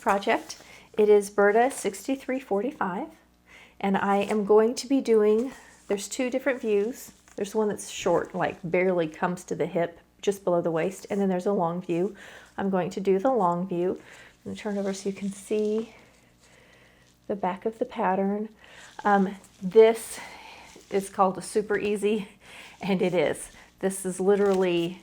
project. It is Burda 6345, and I am going to be doing, there's two different views. There's one that's short, like barely comes to the hip, just below the waist, and then there's a long view. I'm going to do the long view. I'm going to turn over so you can see the back of the pattern. This is called a super easy, and it is. This is literally,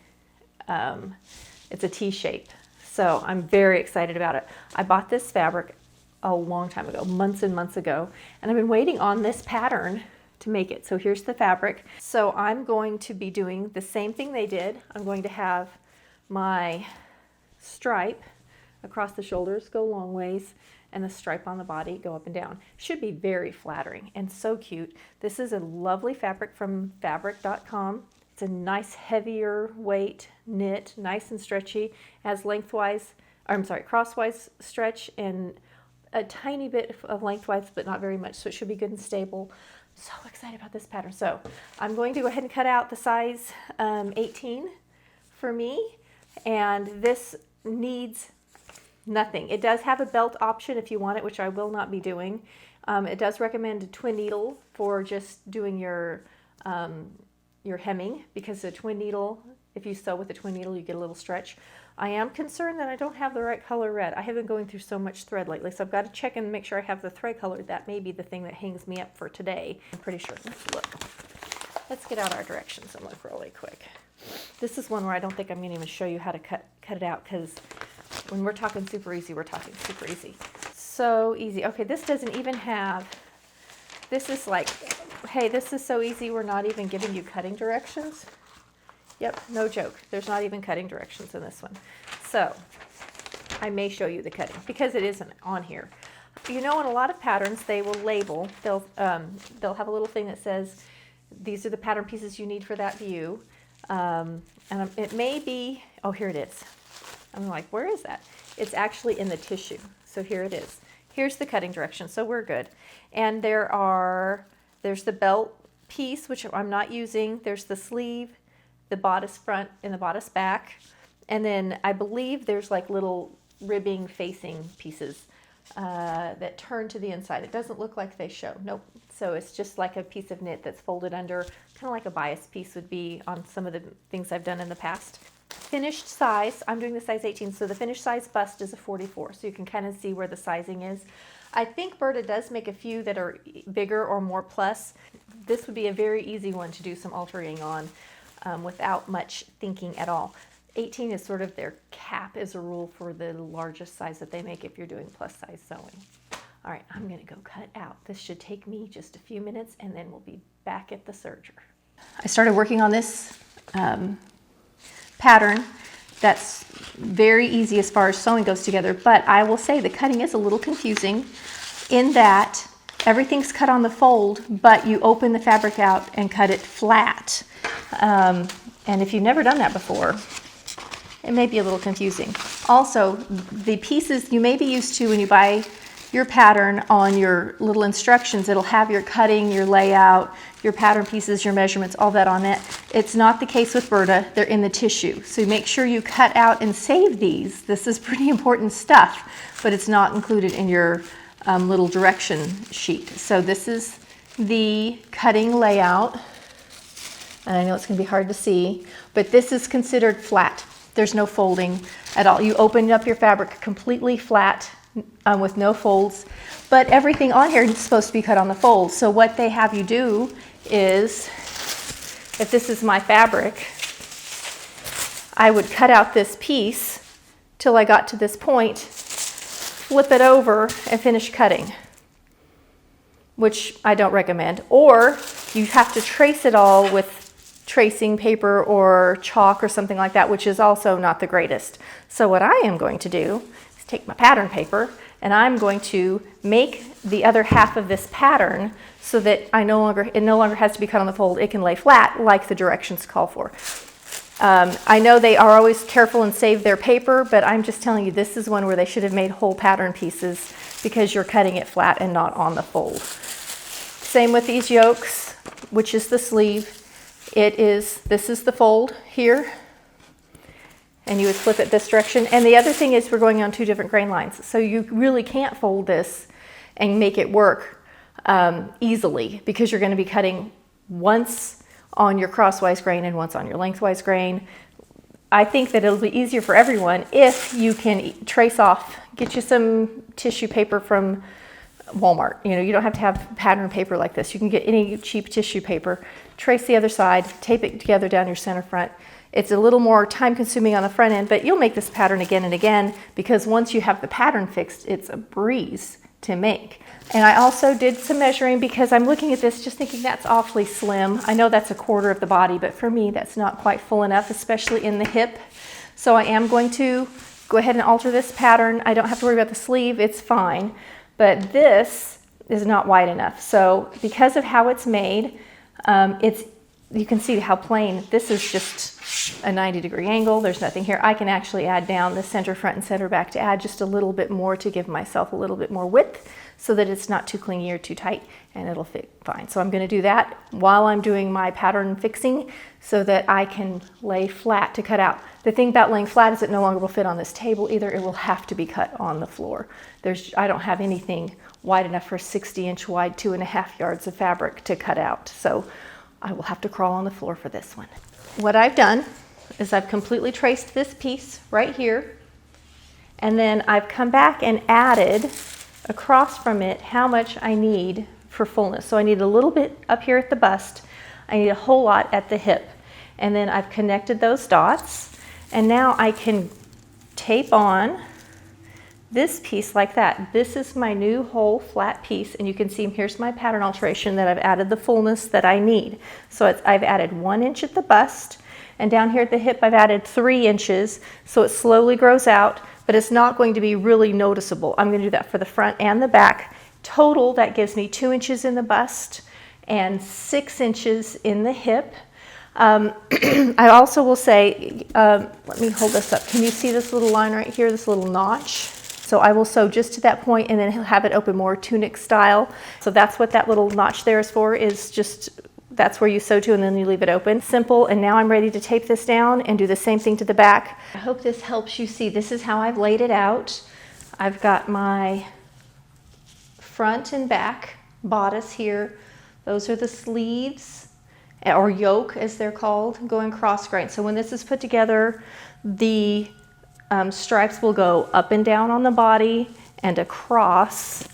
it's a T shape. So I'm very excited about it. I bought this fabric a long time ago, months and months ago, and I've been waiting on this pattern to make it. So here's the fabric. So I'm going to be doing the same thing they did. I'm going to have my stripe across the shoulders go long ways, and the stripe on the body go up and down. Should be very flattering and so cute. This is a lovely fabric from fabric.com. It's a nice heavier weight knit, nice and stretchy, has lengthwise, or I'm sorry, crosswise stretch and a tiny bit of lengthwise, but not very much, so it should be good and stable. So excited about this pattern. So I'm going to go ahead and cut out the size 18 for me, and this needs nothing. It does have a belt option if you want it, which I will not be doing. It does recommend a twin needle for just doing your hemming, because a twin needle, if you sew with a twin needle, you get a little stretch. I am concerned that I don't have the right color red. I have been going through so much thread lately, so I've got to check and make sure I have the thread color. That may be the thing that hangs me up for today. I'm pretty sure. Let's look. Let's get out our directions and look really quick. This is one where I don't think I'm going to even show you how to cut it out, because when we're talking super easy, we're talking super easy. So easy. Okay, this doesn't even have, this is like, hey, this is so easy, we're not even giving you cutting directions. Yep, no joke. There's not even cutting directions in this one. So I may show you the cutting because it isn't on here. You know, in a lot of patterns, they will label, they'll have a little thing that says, these are the pattern pieces you need for that view. And it may be, oh, here it is. I'm like, where is that? It's actually in the tissue. So here it is. Here's the cutting direction, so we're good. And there's the belt piece, which I'm not using. There's the sleeve, the bodice front, and the bodice back. And then I believe there's like little ribbing facing pieces that turn to the inside. It doesn't look like they show. Nope. So it's just like a piece of knit that's folded under, kind of like a bias piece would be on some of the things I've done in the past. Finished size, I'm doing the size 18, so the finished size bust is a 44, so you can kind of see where the sizing is. I think Burda does make a few that are bigger or more plus. This would be a very easy one to do some altering on without much thinking at all. 18 is sort of their cap as a rule for the largest size that they make if you're doing plus size sewing. All right, I'm gonna go cut out. This should take me just a few minutes, and then we'll be back at the serger. I started working on this pattern that's very easy as far as sewing goes together, but I will say the cutting is a little confusing in that everything's cut on the fold, but you open the fabric out and cut it flat. And if you've never done that before, it may be a little confusing. Also, the pieces you may be used to when you buy your pattern on your little instructions, it'll have your cutting, your layout, your pattern pieces, your measurements, all that on it. It's not the case with Burda. They're in the tissue. So make sure you cut out and save these. This is pretty important stuff, but it's not included in your little direction sheet. So this is the cutting layout. And I know it's going to be hard to see, but this is considered flat. There's no folding at all. You open up your fabric completely flat with no folds, but everything on here is supposed to be cut on the fold. So what they have you do is, if this is my fabric, I would cut out this piece till I got to this point, flip it over, and finish cutting, which I don't recommend. Or you have to trace it all with tracing paper or chalk or something like that, which is also not the greatest. So what I am going to do is take my pattern paper, and I'm going to make the other half of this pattern so that it no longer has to be cut on the fold. It can lay flat like the directions call for. I know they are always careful and save their paper, but I'm just telling you, this is one where they should have made whole pattern pieces because you're cutting it flat and not on the fold. Same with these yokes, which is the sleeve. This is the fold here, and you would flip it this direction. And the other thing is we're going on 2 different grain lines. So you really can't fold this and make it work easily, because you're going to be cutting once on your crosswise grain and once on your lengthwise grain. I think that it'll be easier for everyone if you can trace off, get you some tissue paper from Walmart. You know, you don't have to have pattern paper like this. You can get any cheap tissue paper, trace the other side, tape it together down your center front. It's a little more time consuming on the front end, but you'll make this pattern again and again, because once you have the pattern fixed, it's a breeze to make. And I also did some measuring, because I'm looking at this just thinking that's awfully slim. I know that's 1/4 of the body, but for me that's not quite full enough, especially in the hip. So I am going to go ahead and alter this pattern. I don't have to worry about the sleeve, it's fine. But this is not wide enough. So because of how it's made, you can see how plain, this is just a 90-degree angle. There's nothing here. I can actually add down the center front and center back to add just a little bit more, to give myself a little bit more width, so that it's not too clingy or too tight, and it'll fit fine. So I'm going to do that while I'm doing my pattern fixing, so that I can lay flat to cut out. The thing about laying flat is it no longer will fit on this table either. It will have to be cut on the floor. I don't have anything wide enough for 60-inch wide, 2.5 yards of fabric to cut out. So I will have to crawl on the floor for this one. What I've done is I've completely traced this piece right here, and then I've come back and added across from it how much I need for fullness. So I need a little bit up here at the bust. I need a whole lot at the hip. And then I've connected those dots, and now I can tape on this piece like that. This is my new whole flat piece, and you can see here's my pattern alteration that I've added the fullness that I need. So I've added 1 inch at the bust, and down here at the hip I've added 3 inches, so it slowly grows out, but it's not going to be really noticeable. I'm going to do that for the front and the back. Total, that gives me 2 inches in the bust and 6 inches in the hip. I also will say, let me hold this up. Can you see this little line right here, this little notch? So I will sew just to that point, and then have it open more tunic style. So that's what that little notch there is for, is just, that's where you sew to, and then you leave it open. Simple. And now I'm ready to tape this down and do the same thing to the back. I hope this helps you see. This is how I've laid it out. I've got my front and back bodice here. Those are the sleeves, or yoke as they're called, going cross grain. So when this is put together, the stripes will go up and down on the body and across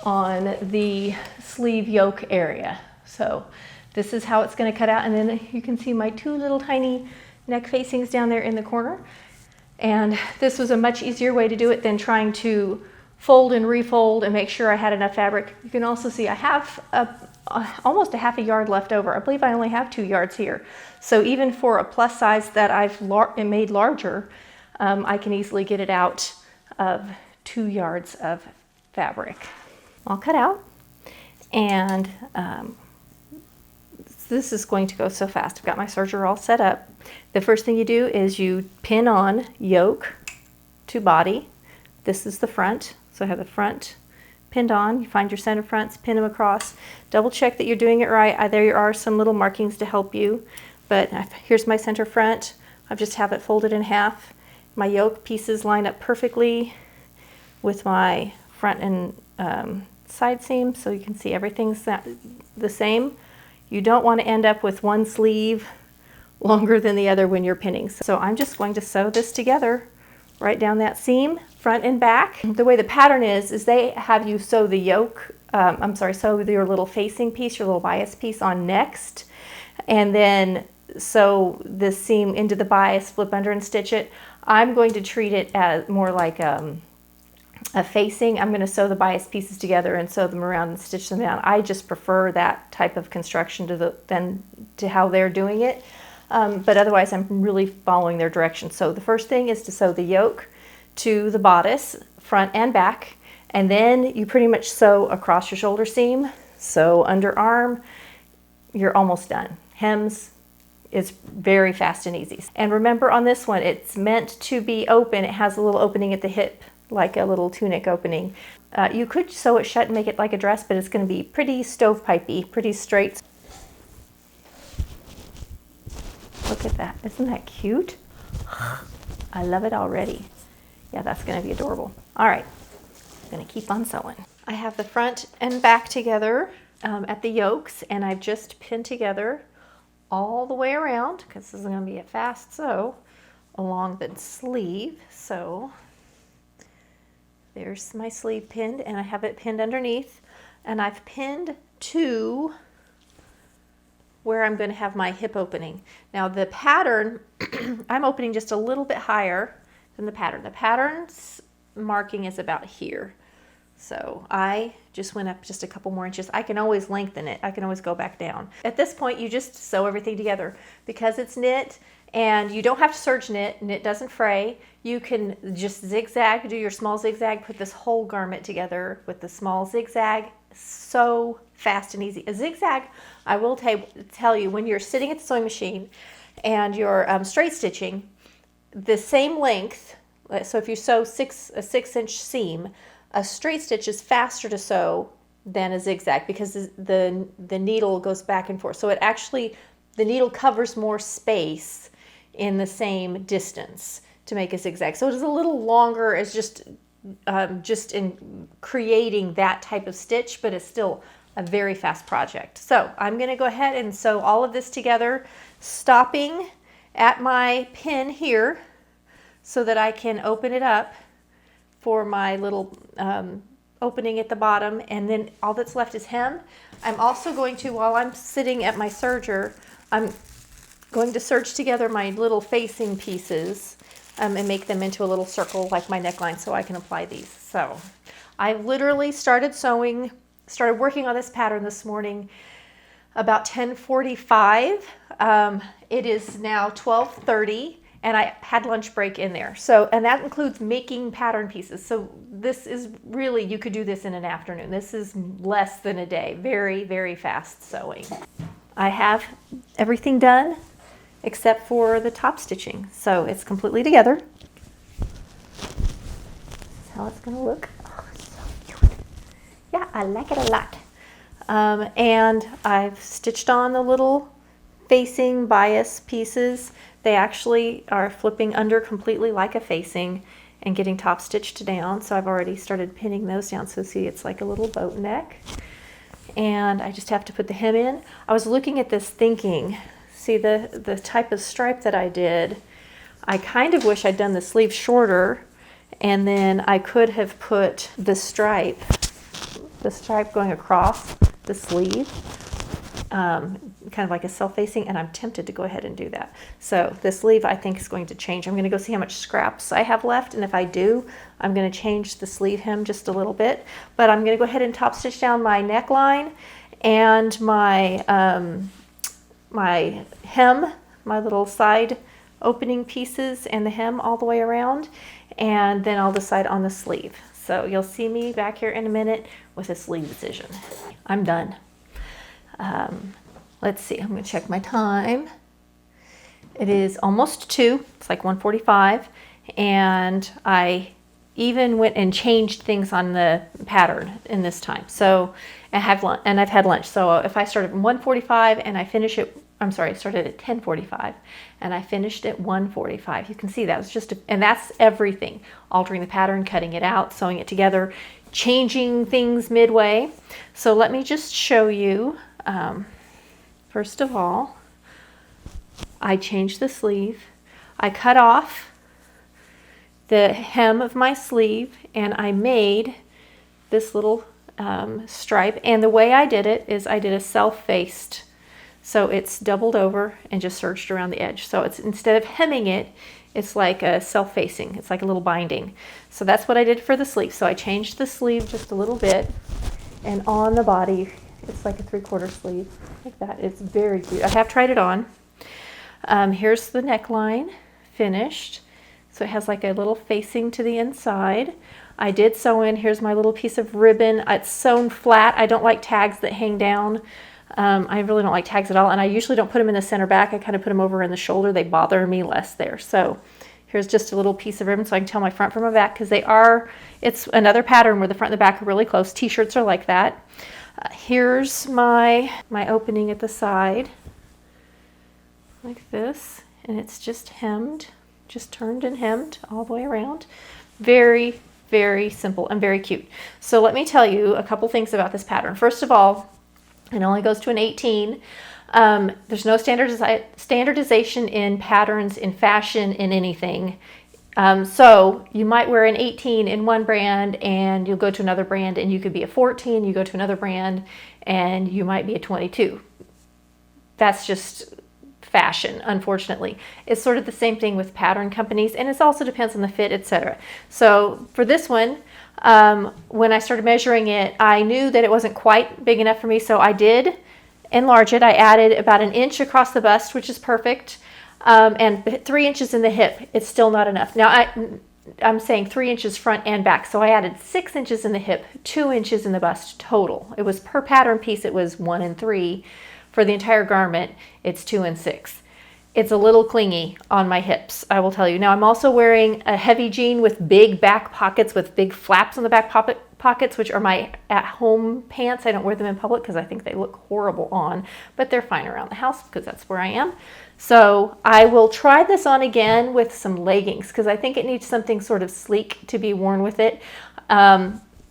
on the sleeve yoke area. So this is how it's going to cut out, and then you can see my 2 little tiny neck facings down there in the corner. And this was a much easier way to do it than trying to fold and refold and make sure I had enough fabric. You can also see I have almost a ½ yard left over. I believe I only have 2 yards here. So even for a plus size that I've made larger, I can easily get it out of 2 yards of fabric. All cut out, and this is going to go so fast. I've got my serger all set up. The first thing you do is you pin on yoke to body. This is the front, so I have the front pinned on. You find your center fronts, pin them across. Double check that you're doing it right. There are some little markings to help you, but here's my center front. I just have it folded in half. My yoke pieces line up perfectly with my front and side seam, so you can see everything's the same. You don't want to end up with one sleeve longer than the other when you're pinning. So I'm just going to sew this together right down that seam, front and back. The way the pattern is they have you sew the yoke, sew your little facing piece, your little bias piece on next, and then sew this seam into the bias, flip under and stitch it. I'm going to treat it as more like a facing. I'm going to sew the bias pieces together and sew them around and stitch them down. I just prefer that type of construction than how they're doing it. But otherwise I'm really following their direction. So the first thing is to sew the yoke to the bodice, front and back, and then you pretty much sew across your shoulder seam. So underarm, you're almost done. Hems, it's very fast and easy. And remember on this one, it's meant to be open. It has a little opening at the hip, like a little tunic opening. You could sew it shut and make it like a dress, but it's going to be pretty stovepipey, pretty straight. Look at that. Isn't that cute? I love it already. Yeah, that's gonna be adorable. All right, I'm gonna keep on sewing. I have the front and back together at the yokes, and I've just pinned together all the way around, because this is gonna be a fast sew, along the sleeve. So there's my sleeve pinned, and I have it pinned underneath, and I've pinned to where I'm going to have my hip opening. Now the pattern, I'm opening just a little bit higher than the pattern. The pattern's marking is about here. So I just went up just a couple more inches. I can always lengthen it. I can always go back down. At this point, you just sew everything together. Because it's knit, and you don't have to serge knit, knit doesn't fray. You can just zigzag, do your small zigzag, put this whole garment together with the small zigzag. So fast and easy. A zigzag, I will tell you, when you're sitting at the sewing machine and you're straight stitching, the same length, so if you sew a 6-inch seam, a straight stitch is faster to sew than a zigzag, because the needle goes back and forth. So it actually, the needle covers more space in the same distance to make a zigzag. So it is a little longer as just in creating that type of stitch, but it's still a very fast project. So I'm going to go ahead and sew all of this together, stopping at my pin here so that I can open it up for my little opening at the bottom, and then all that's left is hem. I'm also going to, while I'm sitting at my serger, I'm going to serge together my little facing pieces and make them into a little circle like my neckline so I can apply these. So I literally started working on this pattern this morning about 10:45. It is now 12:30, and I had lunch break in there. So, and that includes making pattern pieces. So this is really, you could do this in an afternoon. This is less than a day. Very, very fast sewing. I have everything done except for the top stitching. So it's completely together. This is how it's gonna look. Oh, it's so cute. Yeah, I like it a lot. And I've stitched on the little facing bias pieces. They actually are flipping under completely like a facing and getting top stitched down. So I've already started pinning those down. So see, it's like a little boat neck. And I just have to put the hem in. I was looking at this thinking, see the type of stripe that I did, I kind of wish I'd done the sleeve shorter, and then I could have put the stripe going across the sleeve, kind of like a self-facing, and I'm tempted to go ahead and do that. So the sleeve I think is going to change. I'm going to go see how much scraps I have left, and if I do, I'm going to change the sleeve hem just a little bit. But I'm going to go ahead and top stitch down my neckline and my my hem, my little side opening pieces, and the hem all the way around, and then I'll decide on the sleeve. So you'll see me back here in a minute with a sleeve decision. I'm done. Let's see, I'm going to check my time. It is almost 2. It's like 1:45, and I even went and changed things on the pattern in this time. So I've had lunch. So if I start at 1:45 and I finish it, I started at 10:45 and I finished at 1:45. You can see that was and that's everything. Altering the pattern, cutting it out, sewing it together, changing things midway. So let me just show you. First of all, I changed the sleeve. I cut off the hem of my sleeve and I made this little stripe. And the way I did it is I did a self-faced. So it's doubled over and just serged around the edge. So it's, instead of hemming it, it's like a self-facing. It's like a little binding. So that's what I did for the sleeve. So I changed the sleeve just a little bit, and on the body, it's like a 3/4 sleeve, like that. It's very cute. I have tried it on. Here's the neckline finished. So it has like a little facing to the inside. I did sew in, here's my little piece of ribbon. It's sewn flat. I don't like tags that hang down. I really don't like tags at all, and I usually don't put them in the center back. I kind of put them over in the shoulder. They bother me less there. So here's just a little piece of ribbon so I can tell my front from my back, because it's another pattern where the front and the back are really close. T-shirts are like that. Here's my opening at the side, like this, and it's just hemmed just turned and hemmed all the way around. Very, very simple and very cute. So let me tell you a couple things about this pattern. First of all, it only goes to an 18. There's no standardization in patterns, in fashion, in anything. So you might wear an 18 in one brand and you'll go to another brand and you could be a 14, you go to another brand and you might be a 22. That's just fashion, unfortunately. It's sort of the same thing with pattern companies, and it also depends on the fit, etc. So for this one, when I started measuring it, I knew that it wasn't quite big enough for me, so I did enlarge it. I added about an inch across the bust, which is perfect, and 3 inches in the hip. It's still not enough. Now I'm saying 3 inches front and back, so I added 6 inches in the hip, 2 inches in the bust total. It was per pattern piece, it was 1 and 3. For the entire garment, it's 2 and 6. It's a little clingy on my hips, I will tell you. Now I'm also wearing a heavy jean with big back pockets, with big flaps on the back pockets, which are my at-home pants. I don't wear them in public because I think they look horrible on, but they're fine around the house because that's where I am. So I will try this on again with some leggings because I think it needs something sort of sleek to be worn with it.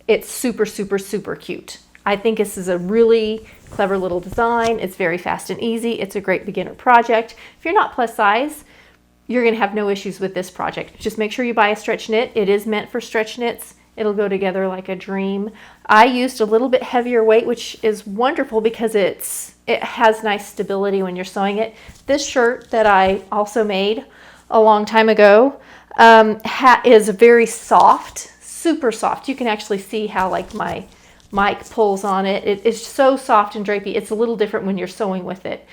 It's super, super, super cute. I think this is a really clever little design. It's very fast and easy. It's a great beginner project. If you're not plus size, you're going to have no issues with this project. Just make sure you buy a stretch knit. It is meant for stretch knits. It'll go together like a dream. I used a little bit heavier weight, which is wonderful because it has nice stability when you're sewing it. This shirt that I also made a long time ago is very soft, super soft. You can actually see how like my mic pulls on it. It is so soft and drapey. It's a little different when you're sewing with it.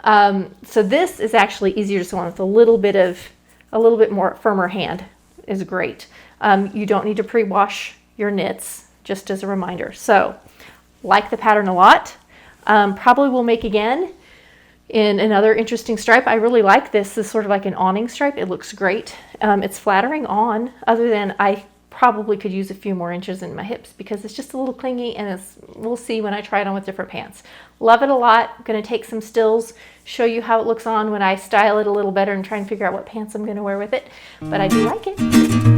So this is actually easier to sew on with a little bit more firmer hand is great. You don't need to pre-wash your knits, just as a reminder. So like the pattern a lot. Probably will make again in another interesting stripe. I really like this. This is sort of like an awning stripe. It looks great. It's flattering on, other than I probably could use a few more inches in my hips because it's just a little clingy, and we'll see when I try it on with different pants. Love it a lot. I'm going to take some stills, show you how it looks on when I style it a little better and try and figure out what pants I'm going to wear with it. But I do like it.